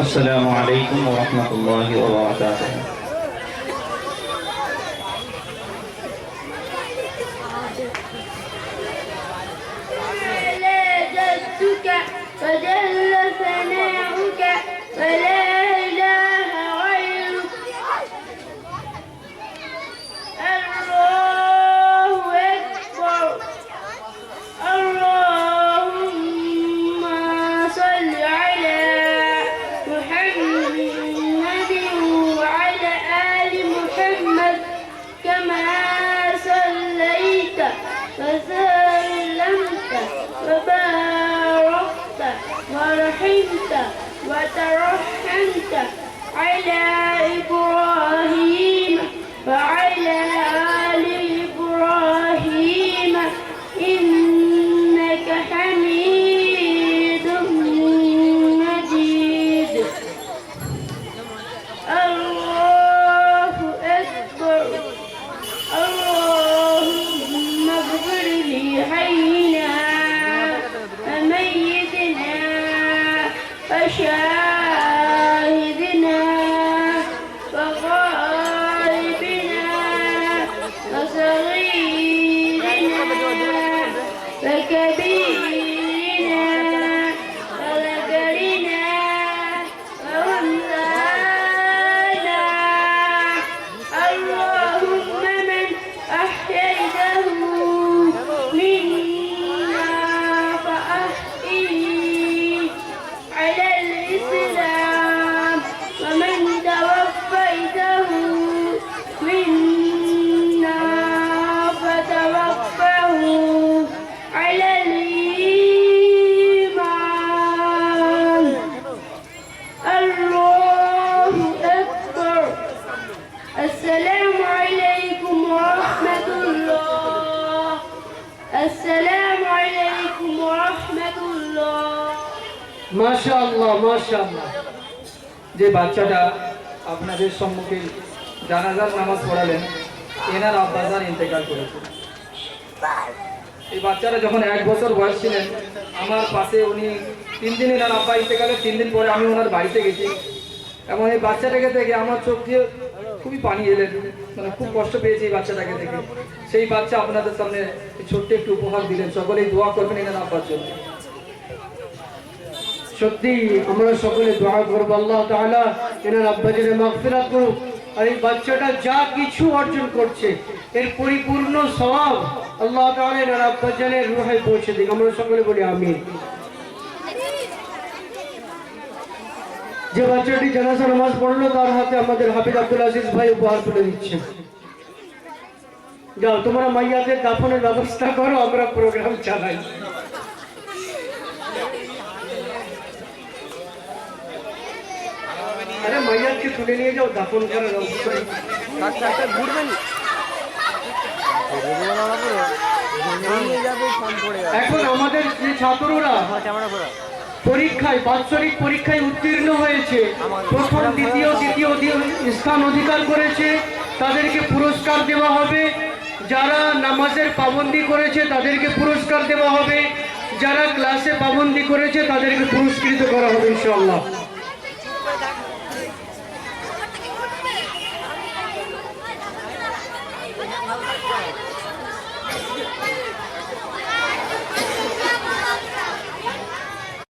আসসালামু আলাইকুম ওয়া রাহমাতুল্লাহি ওয়া বারাকাতুহু। فجل ثناؤك فلا إله غيرك الله أكبر اللهم صل على محمد وعلى آل محمد كما صليت وسلمت وباركت ورحمت وترحمت على إبراهيم وعلى آل إبراهيم إنك حميد مجيد الله أكبر اللهم اغفر لي حينا وميتنا وشاهدنا وغائبنا وصغيرنا وكبيرنا وذكرنا وأنثانا اللهم من أحييته منا فأحييه على الإسلام ومن توفيته منا فتوفه على الإيمان الله أكبر السلام عليكم ورحمة الله السلام عليكم ورحمة الله মাশাআল্লাহ মাশাআল্লাহ। যে বাচ্চাটা আপনাদের সম্মুখে জানাজার নামাজ পড়ালেন, এনার আব্বাজান ইন্তেকাল করেছেন। এই বাচ্চারা যখন 1 বছর বয়স ছিলেন, আমার পাশে উনি 3 দিন, এনার আব্বা ইন্তেকালের 3 দিন পরে আমি ওনার বাড়িতে গেছি এবং এই বাচ্চাটাকে দেখে আমার চোখ দিয়ে খুবই পানি এলেন, মানে খুব কষ্ট পেয়েছি এই বাচ্চাটাকে দেখে। সেই বাচ্চা আপনাদের সামনে ছোট্ট একটু উপহার দিলেন, সকলেই দোয়া করবেন এনার আব্বার জন্য। সত্যি আমরা সকলে দোয়া করবো আল্লাহ তাআলা এনার আব্বাজানের মাগফিরাত করুক, আর এই বাচ্চাটা যা কিছু অর্জন করছে এর পরিপূর্ণ সওয়াব আল্লাহ তাআলা এনার আব্বাজানের রূহে পৌঁছে দিক। আমরা সকলে বলি আমিন। যে বাচ্চাটি জানাজা নামাজ পড়লো তার হাতে আমাদের হাফিজ আব্দুল আজিজ ভাই উপহার তুলে দিচ্ছেন। যাও তোমরা মাইয়াদের দাফনের ব্যবস্থা করো, আমরা প্রোগ্রাম চালাই। আরে মাইয়াকে তুলে নিয়ে যাও, দাফন করার ব্যবস্থা। এখন আমাদের যে ছাত্ররা পরীক্ষায়, বাৎসরিক পরীক্ষায় উত্তীর্ণ হয়েছে, প্রথম দ্বিতীয় স্থান অধিকার করেছে, তাদেরকে পুরস্কার দেওয়া হবে। যারা নামাজের পাবন্দি করেছে তাদেরকে পুরস্কার দেওয়া হবে, যারা ক্লাসে পাবন্দি করেছে তাদেরকে পুরস্কৃত করা হবে ইনশাআল্লাহ।